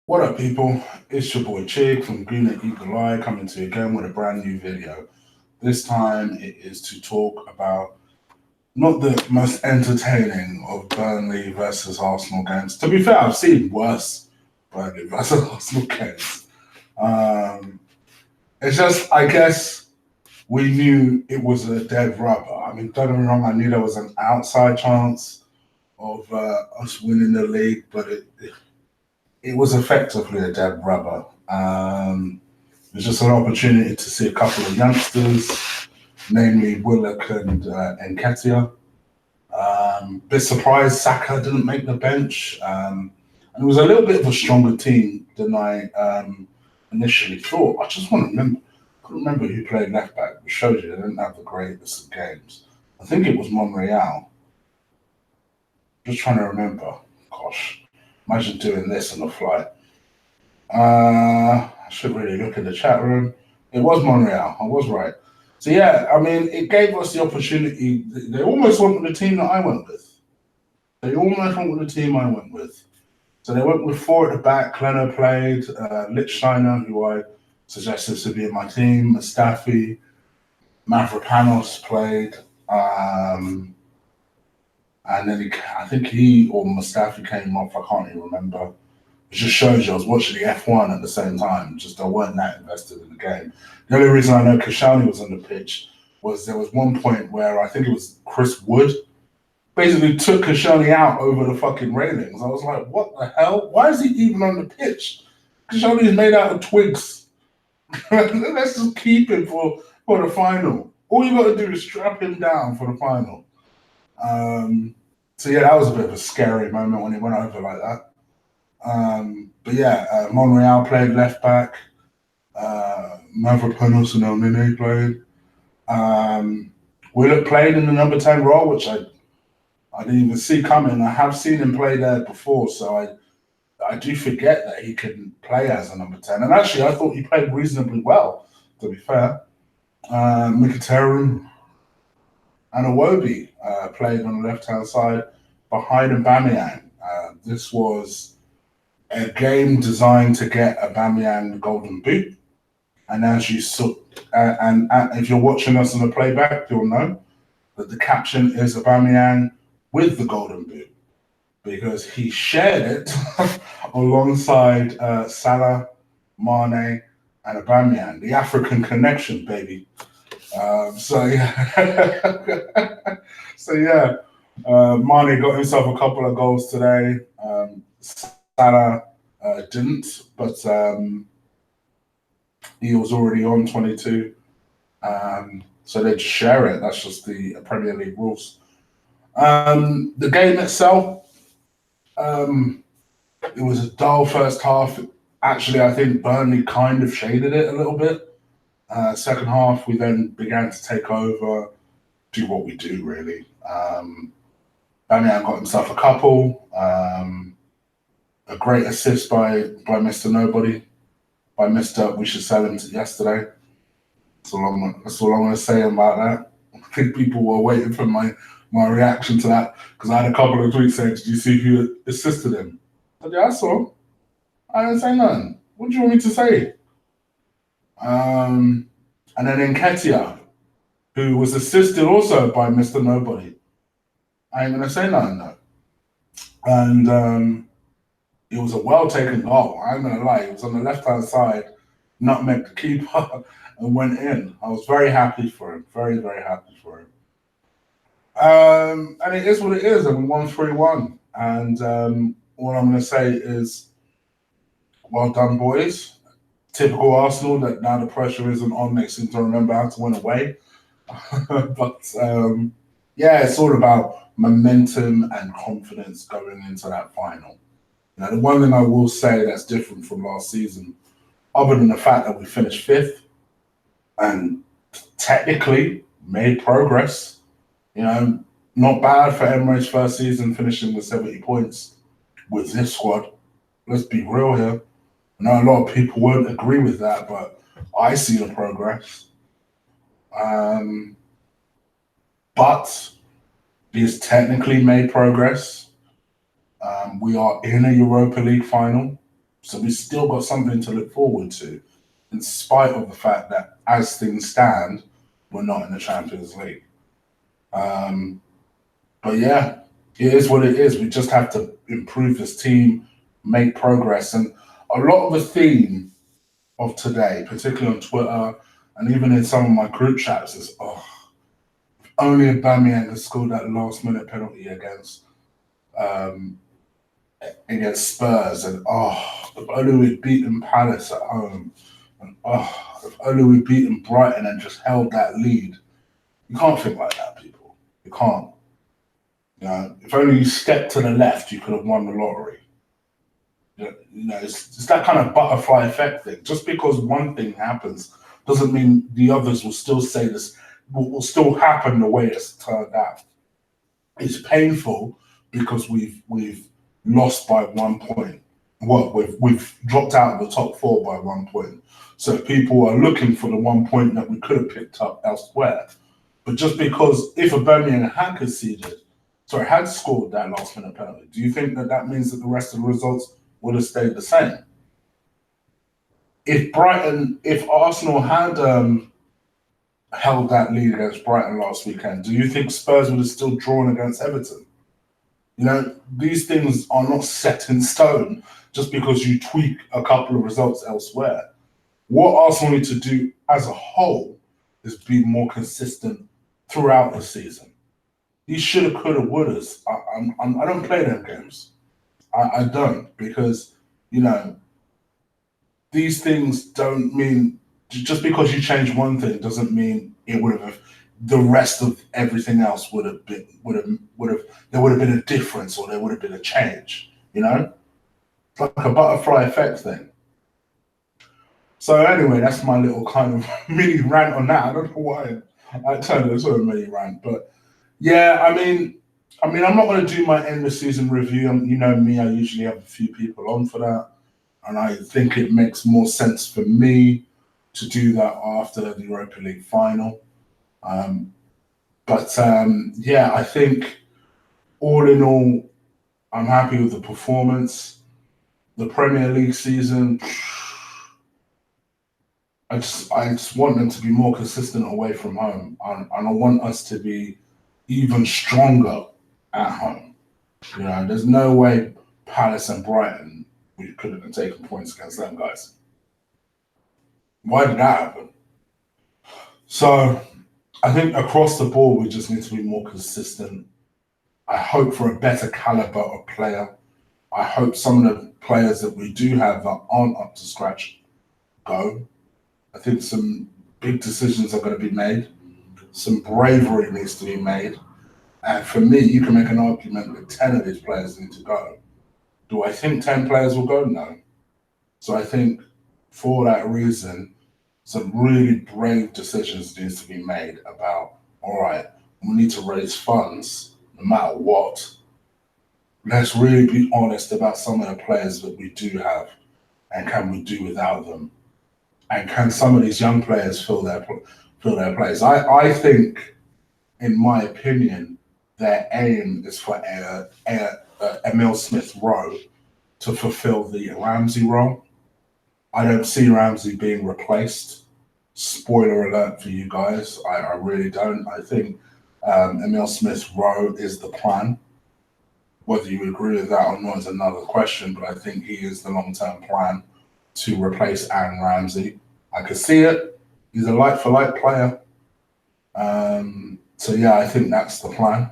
What up, people? It's your boy Chig from Green and Eagle Eye coming to you again with a brand new video. This time it is to talk about not the most entertaining of Burnley versus Arsenal games. To be fair, I've seen worse Burnley versus Arsenal games. It's just, I guess, we knew it was a dead rubber. I mean, don't get me wrong, I knew there was an outside chance of us winning the league, but it was effectively a dead rubber. It was just an opportunity to see a couple of youngsters, namely Willock and Nketiah. Bit surprised Saka didn't make the bench. And it was a little bit of a stronger team than I initially thought. I just want to remember, I couldn't remember who played left back, which shows you they didn't have the greatest of games. I think it was Monreal. Just trying to remember. Gosh, imagine doing this on the fly. I should really look at the chat room. It was Monreal. I was right. So yeah, I mean, it gave us the opportunity. They almost went with the team that I went with. They almost went with the team I went with. So they went with four at the back. Leno played, Lichtsteiner, who I suggested to be in my team, Mustafi, Mavropanos played, and then I think he or Mustafi came off. I can't even remember. It just shows you I was watching the F1 at the same time. Just I weren't that invested in the game. The only reason I know Koscielny was on the pitch was there was one point where I think it was Chris Wood basically took Koscielny out over the fucking railings. I was like, what the hell? Why is he even on the pitch? Koscielny is made out of twigs. Let's just keep him for the final. All you got to do is strap him down for the final. So yeah, that was a bit of a scary moment when it went over like that. But yeah, Monreal played left back. Mavropanos and El Nene played. Willock played in the number 10 role, which I didn't even see coming. I have seen him play there before, so I do forget that he can play as a number 10. And actually, I thought he played reasonably well, to be fair. Mkhitaryan and Iwobi played on the left-hand side behind Aubameyang. This was a game designed to get Aubameyang the golden boot. And as you saw, and if you're watching us on the playback, you'll know that the caption is Aubameyang with the golden boot because he shared it alongside Salah, Mane, and Aubameyang. The African connection, baby. So Mane got himself a couple of goals today. Salah didn't, but he was already on 22. So they just share it. That's just the Premier League rules. The game itself, it was a dull first half. Actually, I think Burnley kind of shaded it a little bit. Second half, we then began to take over, do what we do, really. Bamian got himself a couple. A great assist by Mr. Nobody, by Mr. We should sell him yesterday. That's all I'm going to say about that. I think people were waiting for my reaction to that because I had a couple of tweets saying, "Did you see who assisted him?" I said, "Yeah, I saw. I didn't say nothing. What do you want me to say?" And then Nketiah, who was assisted also by Mr. Nobody. I ain't gonna say nothing though. And it was a well taken goal. I ain't gonna lie. It was on the left hand side, nutmeg the keeper, and went in. I was very happy for him. Very, very happy for him. And it is what it is. And we won 3-1. And all I'm gonna say is, well done, boys. Typical Arsenal that now the pressure isn't on. They seem to remember how to win away. But yeah, it's all about momentum and confidence going into that final. Now, the one thing I will say that's different from last season, other than the fact that we finished fifth and technically made progress, not bad for Emre's first season, finishing with 70 points with this squad. Let's be real here. I know a lot of people won't agree with that, but I see the progress. But he's technically made progress. We are in a Europa League final, So we still got something to look forward to, in spite of the fact that as things stand, we're not in the Champions League. But yeah, it is what it is. We just have to improve this team, make progress. And a lot of the theme of today, particularly on Twitter and even in some of my group chats, is only Aubameyang has scored that last minute penalty um, against Spurs, and if only we'd beaten Palace at home, and if only we'd beaten Brighton and just held that lead. You can't think like that, people. You can't. You know, if only you stepped to the left, you could have won the lottery. You know, it's that kind of butterfly effect thing. Just because one thing happens doesn't mean the others will still say this, will still happen the way it's turned out. It's painful because we've lost by 1 point. Well, we've dropped out of the top four by 1 point. So people are looking for the 1 point that we could have picked up elsewhere. But just because if Aubameyang had scored that last minute penalty, do you think that means that the rest of the results would have stayed the same? If Arsenal had held that lead against Brighton last weekend, do you think Spurs would have still drawn against Everton? You know, these things are not set in stone just because you tweak a couple of results elsewhere. What Arsenal need to do as a whole is be more consistent throughout the season. These shoulda, coulda, wouldas. I don't play them games. I don't, because, you know, these things don't mean, just because you change one thing doesn't mean it would have, the rest of everything else there would have been a difference, or there would have been a change, you know? It's like a butterfly effect thing. So anyway, that's my little kind of mini rant on that. I don't know why I turned it into a mini rant, but yeah, I mean, I'm not going to do my end of season review. You know me, I usually have a few people on for that, and I think it makes more sense for me to do that after the Europa League final. Yeah, I think all in all, I'm happy with the performance. The Premier League season, I just want them to be more consistent away from home, and I want us to be even stronger at home. You know, there's no way Palace and Brighton, we couldn't have taken points against them guys. Why did that happen? So I think across the board, we just need to be more consistent. I hope for a better caliber of player. I hope some of the players that we do have that aren't up to scratch go. I think some big decisions are going to be made. Some bravery needs to be made. And for me, you can make an argument that 10 of these players need to go. Do I think 10 players will go? No. So I think for that reason, some really brave decisions needs to be made about, all right, we need to raise funds no matter what. Let's really be honest about some of the players that we do have, and can we do without them? And can some of these young players fill their place? I think, in my opinion, their aim is for Emile Smith-Rowe to fulfill the Ramsey role. I don't see Ramsey being replaced. Spoiler alert for you guys. I really don't. I think Emile Smith-Rowe is the plan. Whether you agree with that or not is another question, but I think he is the long-term plan to replace Aaron Ramsey. I could see it. He's a like-for-like player. So yeah, I think that's the plan.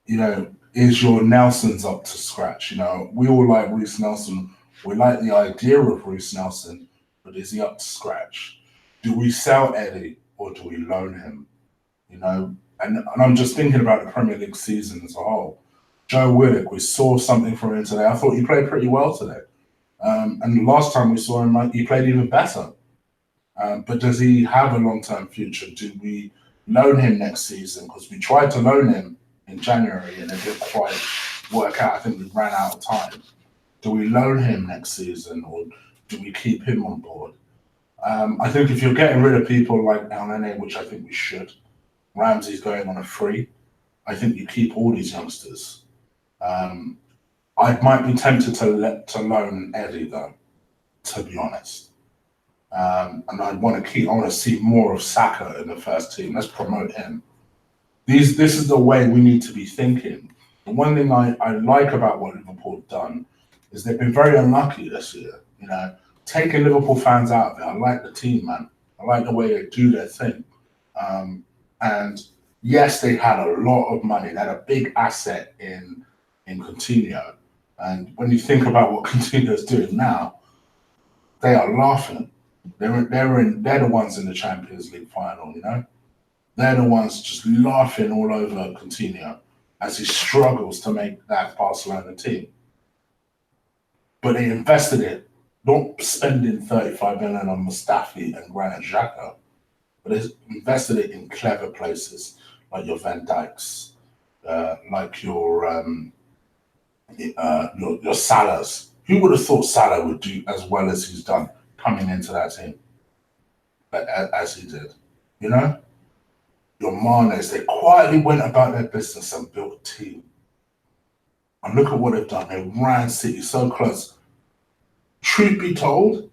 You know, is your Nelson's up to scratch? You know, we all like Reece Nelson. We like the idea of Reece Nelson, but is he up to scratch? Do we sell Eddie or do we loan him? You know, and I'm just thinking about the Premier League season as a whole. Joe Willock, we saw something from him today. I thought he played pretty well today. And the last time we saw him, he played even better. But does he have a long-term future? Do we loan him next season? Because we tried to loan him in January and it didn't quite work out. I think we ran out of time. Do we loan him next season, or do we keep him on board? I think if you're getting rid of people like Elneny, which I think we should, Ramsey's going on a free, I think you keep all these youngsters. I I might be tempted to loan Eddie though, to be honest. And I want to see more of Saka in the first team. Let's promote him. This is the way we need to be thinking. The one thing I like about what Liverpool have done is they've been very unlucky this year. You know, taking Liverpool fans out of it. I like the team, man. I like the way they do their thing. And yes, they had a lot of money. They had a big asset in Coutinho. And when you think about what Coutinho's doing now, they are laughing. They're the ones in the Champions League final, you know? They're the ones just laughing all over Coutinho as he struggles to make that Barcelona team. But they invested it, not spending 35 million on Mustafi and Granit Xhaka, but they invested it in clever places like your Van Dijks, like your Salahs. Who would have thought Salah would do as well as he's done coming into that team, as he did? You know, your Manes, they quietly went about their business and built a team. And look at what they've done. They ran City so close. Truth be told,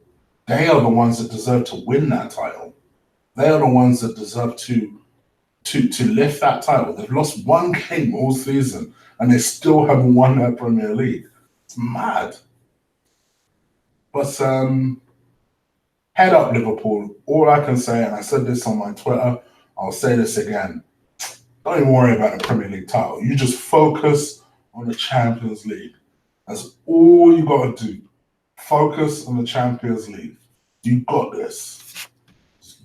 they are the ones that deserve to win that title. They are the ones that deserve to lift that title. They've lost one game all season and they still haven't won that Premier League. It's mad. But head up, Liverpool. All I can say, and I said this on my Twitter, I'll say this again. Don't even worry about the Premier League title. You just focus on the Champions League. That's all you got to do. Focus on the Champions League. You got this.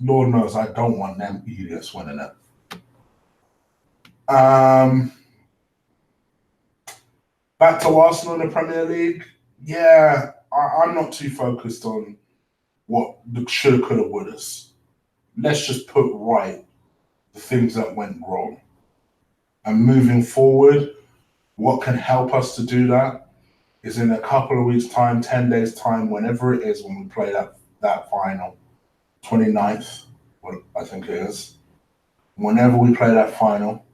Lord knows I don't want them idiots winning it. Back to Arsenal in the Premier League. Yeah, I'm not too focused on what the shoulda, coulda, wouldas. Let's just put right the things that went wrong. And moving forward, what can help us to do that is in a couple of weeks' time, 10 days' time, whenever it is when we play that final, 29th, I think it is. Whenever we play that final,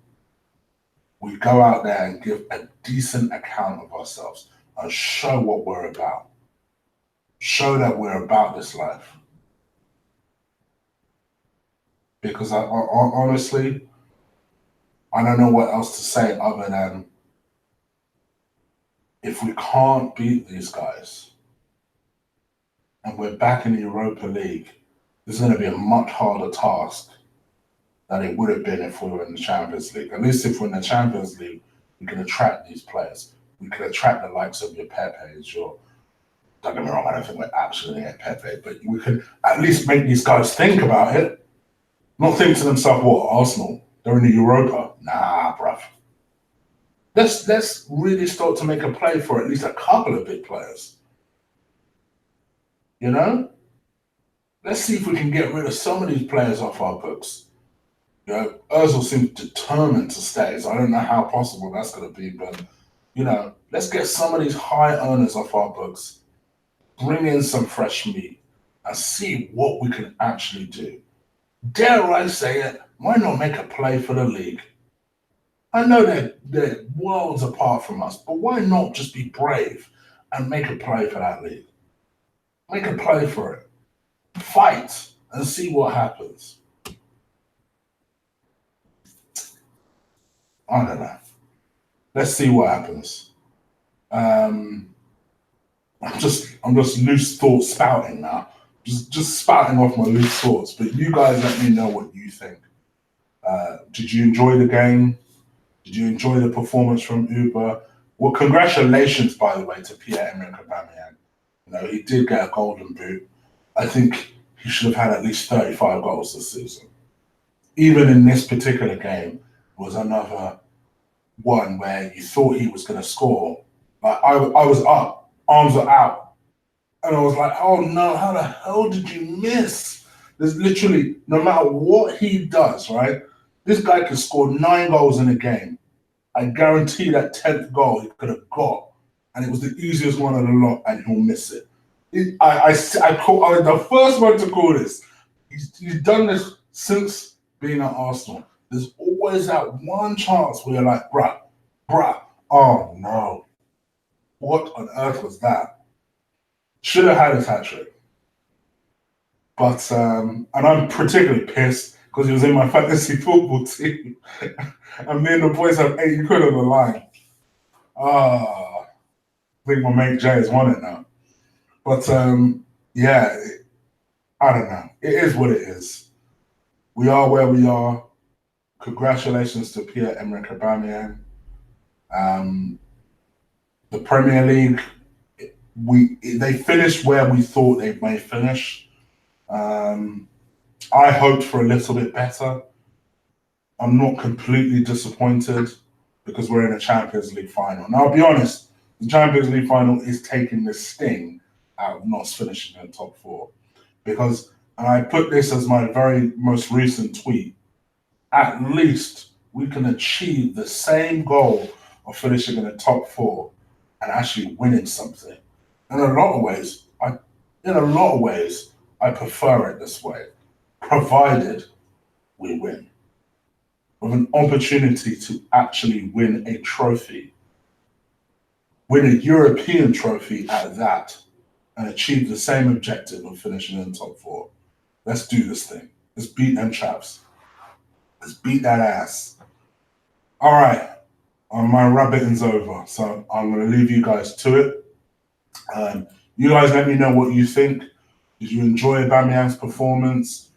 we go out there and give a decent account of ourselves and show what we're about. Show that we're about this life. Because I honestly, I don't know what else to say other than if we can't beat these guys and we're back in the Europa League, it's going to be a much harder task than it would have been if we were in the Champions League. At least if we're in the Champions League, we can attract these players. We can attract the likes of your Pepe's, don't get me wrong, I don't think we're absolutely at Pepe, but we can at least make these guys think about it. Not think to themselves, what, Arsenal? They're in the Europa? Nah, bruv. Let's really start to make a play for at least a couple of big players. You know? Let's see if we can get rid of some of these players off our books. You know, Ozil seems determined to stay, so I don't know how possible that's going to be, but, you know, let's get some of these high earners off our books, bring in some fresh meat, and see what we can actually do. Dare I say it, why not make a play for the league? I know they're worlds apart from us, but why not just be brave and make a play for that league? Make a play for it. Fight and see what happens. I don't know. Let's see what happens. I'm just loose thought spouting now. Just spouting off my loose thoughts. But you guys let me know what you think. Did you enjoy the game? Did you enjoy the performance from Uber? Well, congratulations, by the way, to Pierre-Emerick Aubameyang. You know, he did get a golden boot. I think he should have had at least 35 goals this season. Even in this particular game was another one where you thought he was going to score. Like I was up, arms are out. And I was like, oh no, how the hell did you miss? There's literally, no matter what he does, right? This guy could score 9 goals in a game. I guarantee that 10th goal he could have got. And it was the easiest one of the lot, and he'll miss it. I was the first one to call this. He's done this since being at Arsenal. There's always that one chance where you're like, bruh, oh no. what on earth was that? Should have had his hat trick. But and I'm particularly pissed because he was in my fantasy football team. And me and the boys have 80 quid on the line. Ah, I think my mate Jay has won it now. But yeah, I don't know. It is what it is. We are where we are. Congratulations to Pierre-Emerick Aubameyang. The Premier League, they finished where we thought they may finish. I hoped for a little bit better. I'm not completely disappointed because we're in a Champions League final. Now, I'll be honest, the Champions League final is taking the sting out of not finishing in the top four. Because, and I put this as my very most recent tweet, at least we can achieve the same goal of finishing in the top four and actually winning something. In a lot of ways, I prefer it this way, provided we win. With an opportunity to actually win a trophy, win a European trophy at that, and achieve the same objective of finishing in the top four. Let's do this thing. Let's beat them chaps. Let's beat that ass. All right. My rabbiting's over, so I'm going to leave you guys to it. You guys let me know what you think. Did you enjoy Aubameyang's performance?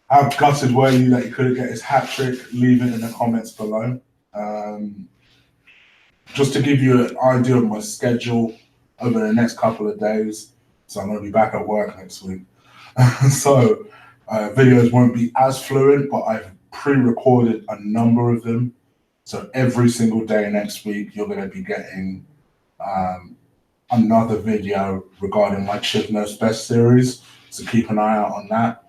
How gutted were you that he couldn't get his hat trick? Leave it in the comments below. Just to give you an idea of my schedule over the next couple of days. So I'm going to be back at work next week. So videos won't be as fluent, but I've pre-recorded a number of them. So every single day next week, you're going to be getting another video regarding my Chig Knows Best series. So keep an eye out on that.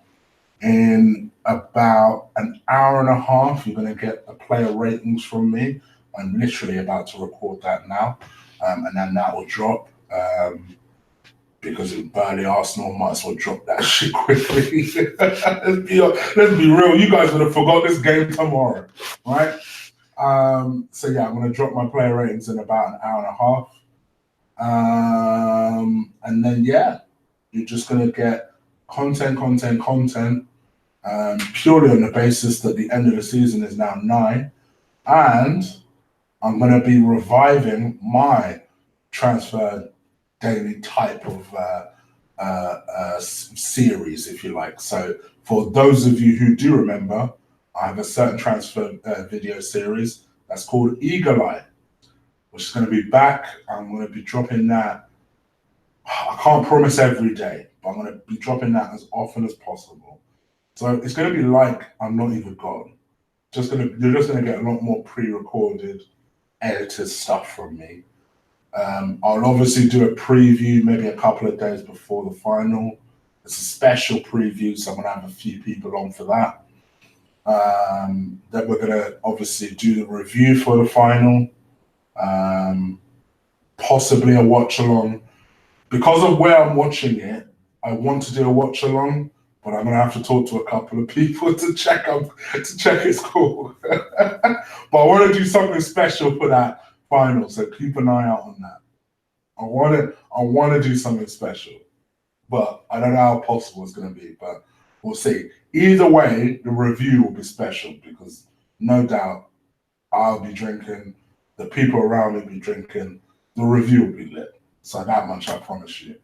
In about an hour and a half, you're going to get the player ratings from me. I'm literally about to record that now. And then that will drop. Because in Burnley, Arsenal, might as well drop that shit quickly. Let's be real. You guys would have forgot this game tomorrow, right? So yeah, I'm going to drop my player ratings in about an hour and a half. And then, yeah, you're just going to get content, purely on the basis that the end of the season is now 9. And I'm going to be reviving my transfer daily type of series, if you like. So for those of you who do remember, I have a certain transfer video series that's called Eagle Eye, which is going to be back. I'm going to be dropping that. I can't promise every day, but I'm going to be dropping that as often as possible. So it's going to be like I'm not even gone. You're just going to get a lot more pre-recorded, edited stuff from me. I'll obviously do a preview maybe a couple of days before the final. It's a special preview, so I'm going to have a few people on for that. Then we're going to obviously do the review for the final. Possibly a watch-along. Because of where I'm watching it, I want to do a watch-along, but I'm going to have to talk to a couple of people to check it's cool. But I want to do something special for that final, so keep an eye out on that. I want to do something special, but I don't know how possible it's going to be, but we'll see. Either way, the review will be special because no doubt I'll be drinking, the people around me will be drinking, the review will be lit. So that much I promise you.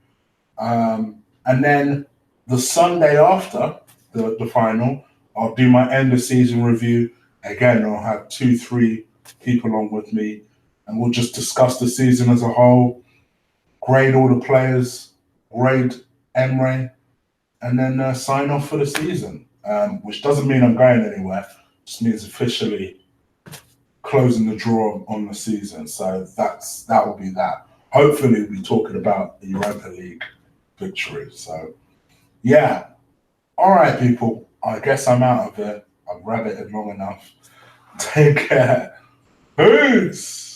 And then the Sunday after the final, I'll do my end of season review. Again, I'll have 2-3 people on with me, and we'll just discuss the season as a whole, grade all the players, grade Emre, and then sign off for the season, which doesn't mean I'm going anywhere. Just means officially closing the draw on the season. So that will be that. Hopefully, we'll be talking about the Europa League victory. So, yeah. All right, people. I guess I'm out of it. I've rabbited long enough. Take care. Peace.